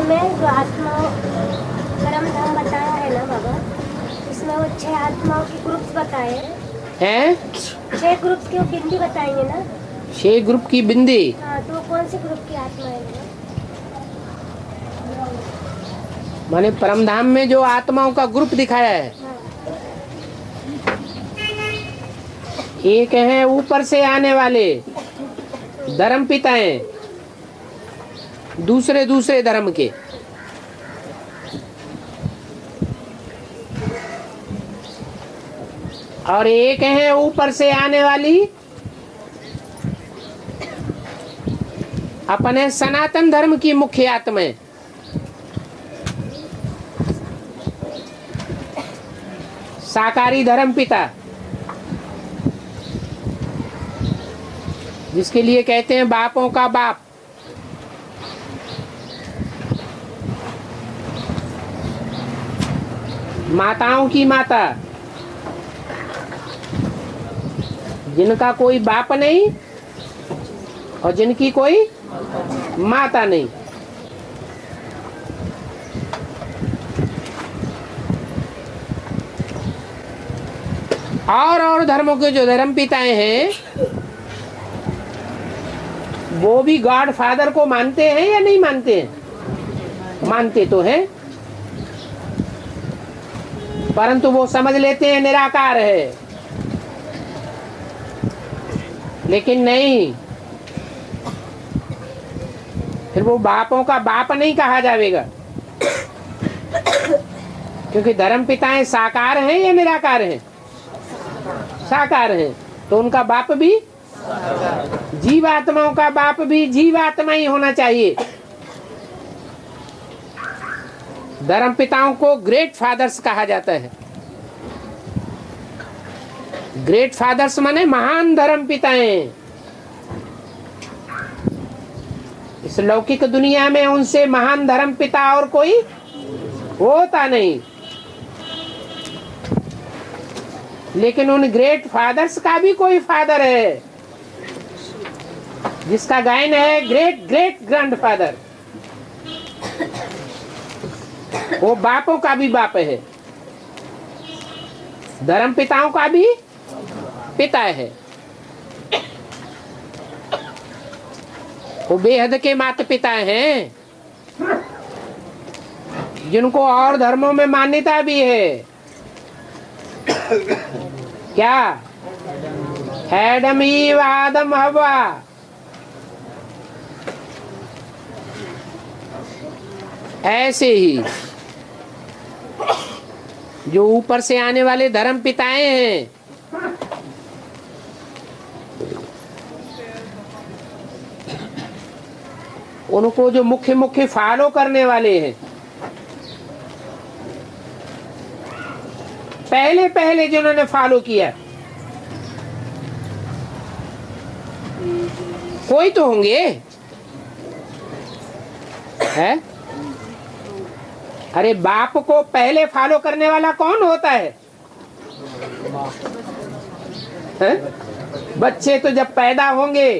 में जो आत्मा कर्म धाम बताया है ना बाबा, इसमें वो 6 आत्माओं के ग्रुप्स बताए हैं। 6 ग्रुप्स की वो बिंदी बताएंगे ना। 6 ग्रुप की बिंदी। हाँ, तो वो कौन से ग्रुप की आत्मा है? माने परमधाम में जो आत्माओं का ग्रुप दिखाया है, एक है ऊपर से आने वाले धर्म पिताएं, दूसरे दूसरे धर्म के, और एक है ऊपर से आने वाली अपने सनातन धर्म की मुख्य आत्माएं। साकारी धर्म पिता, जिसके लिए कहते हैं बापों का बाप। माताओं की माता, जिनका कोई बाप नहीं और जिनकी कोई माता नहीं। और धर्मों के जो धर्म पिताएं हैं, वो भी गॉड फादर को मानते हैं या नहीं मानते हैं? मानते तो हैं, परंतु वो समझ लेते हैं निराकार है। लेकिन नहीं, फिर वो बापों का बाप नहीं कहा जाएगा, क्योंकि धर्म पिताएं साकार हैं या निराकार हैं? साकार हैं, तो उनका बाप भी, जीवात्माओं का बाप भी जीवात्मा ही होना चाहिए। धर्म पिताओं को ग्रेट फादर्स कहा जाता है। ग्रेट फादर्स माने महान धर्म पिताएं। इस लौकिक दुनिया में उनसे महान धर्म पिता और कोई होता नहीं, लेकिन उन ग्रेट फादर्स का भी कोई फादर है, जिसका गायन है ग्रेट ग्रेट ग्रैंडफादर। वो बापों का भी बाप है, धर्म पिताओं का भी पिता है। वो बेहद के माता पिता हैं, जिनको और धर्मों में मान्यता भी है। क्या? एडम ईव, आदम हवा। ऐसे ही जो ऊपर से आने वाले धर्म पिताएं हैं, उनको जो मुख्य मुख्य फॉलो करने वाले हैं, पहले पहले जिन्होंने फॉलो किया, कोई तो होंगे, है? अरे बाप को पहले फॉलो करने वाला कौन होता है? बच्चे तो जब पैदा होंगे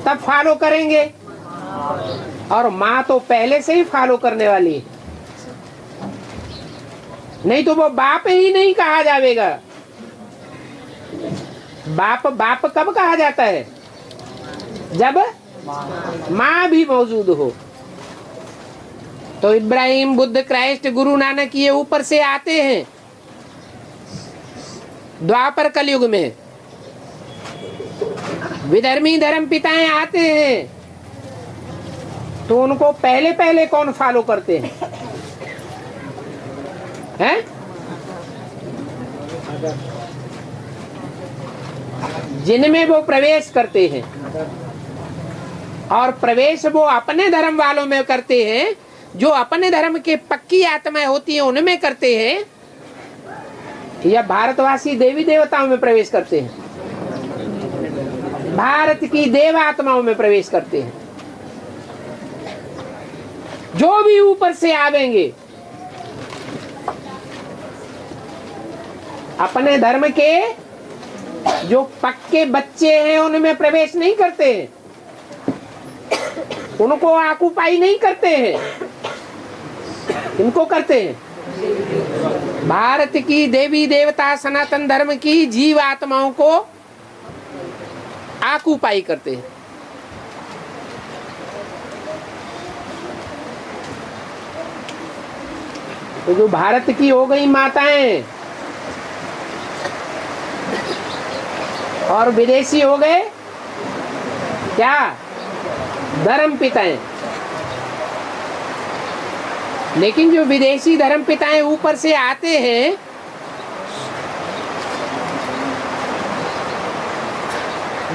तब फॉलो करेंगे, और माँ तो पहले से ही फॉलो करने वाली है, नहीं तो वो बाप ही नहीं कहा जाएगा। बाप बाप कब कहा जाता है? जब माँ भी मौजूद हो। तो इब्राहिम, बुद्ध, क्राइस्ट, गुरु नानक ये ऊपर से आते हैं द्वापर कलयुग में। विधर्मी धर्म पिताएं आते हैं, तो उनको पहले पहले कौन फॉलो करते हैं? हैं? जिनमें वो प्रवेश करते हैं, और प्रवेश वो अपने धर्म वालों में करते हैं, जो अपने धर्म के पक्की आत्माएं होती हैं उनमें करते हैं, या भारतवासी देवी देवताओं में प्रवेश करते हैं? भारत की देव आत्माओं में प्रवेश करते हैं। जो भी ऊपर से आवेंगे, अपने धर्म के जो पक्के बच्चे हैं उनमें प्रवेश नहीं करते हैं। उनको ऑक्युपाई नहीं करते हैं। इनको करते हैं भारत की देवी देवता सनातन धर्म की जीव आत्माओं को ऑक्युपाई करते हैं। तो जो भारत की हो गई माताएं और विदेशी हो गए क्या, धर्म पिताएं। लेकिन जो विदेशी धर्म पिताएं ऊपर से आते हैं,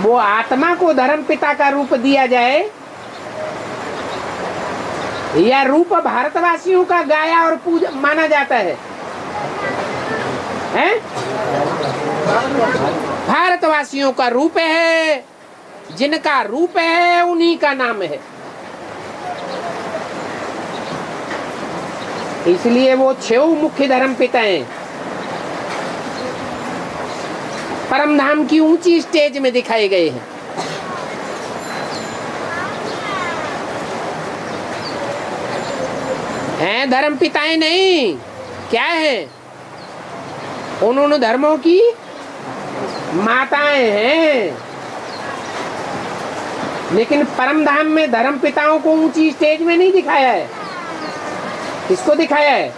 वो आत्मा को धर्म पिता का रूप दिया जाए या रूप भारतवासियों का गाया और पूजा माना जाता है, हैं? भारतवासियों का रूप है, जिनका रूप है उन्हीं का नाम है। इसलिए वो 6 मुख्य धर्म पिताएं परम धाम की ऊंची स्टेज में दिखाए गए हैं। हैं धर्म पिताएं नहीं, क्या है? उन्होंने धर्मों की माताएं हैं। लेकिन परम धाम में धर्म पिताओं को ऊंची स्टेज में नहीं दिखाया है। किसको दिखाया है?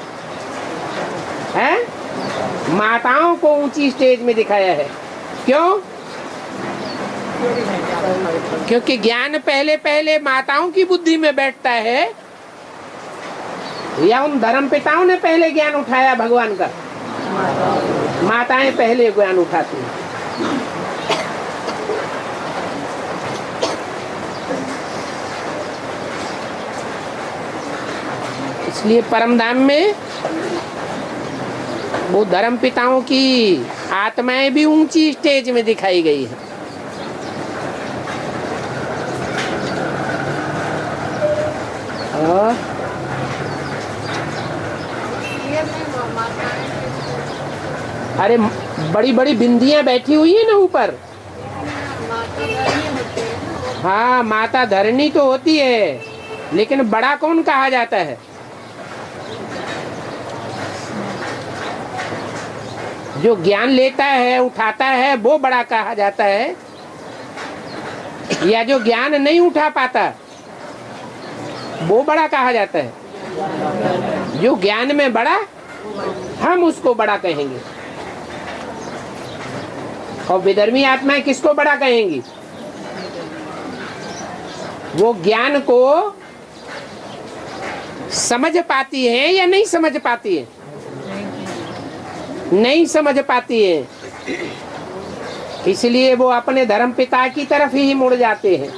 हैं? माताओं को ऊंची स्टेज में दिखाया है। क्यों? क्योंकि ज्ञान पहले पहले माताओं की बुद्धि में बैठता है या उन धर्म पिताओं ने पहले ज्ञान उठाया भगवान का? माताएं पहले ज्ञान उठाती हैं। इसलिए परम धाम में वो धर्म पिताओं की आत्माएं भी ऊंची स्टेज में दिखाई गई है। अरे बड़ी बड़ी बिंदियां बैठी हुई है ना ऊपर। हाँ, माता धरणी तो होती है, लेकिन बड़ा कौन कहा जाता है? जो ज्ञान लेता है, उठाता है, वो बड़ा कहा जाता है, या जो ज्ञान नहीं उठा पाता वो बड़ा कहा जाता है? जो ज्ञान में बड़ा, हम उसको बड़ा कहेंगे। और विधर्मी आत्माएं किसको बड़ा कहेंगी? वो ज्ञान को समझ पाती है या नहीं समझ पाती है? नहीं समझ पाती है। इसलिए वो अपने धर्म पिता की तरफ ही मुड़ जाते हैं।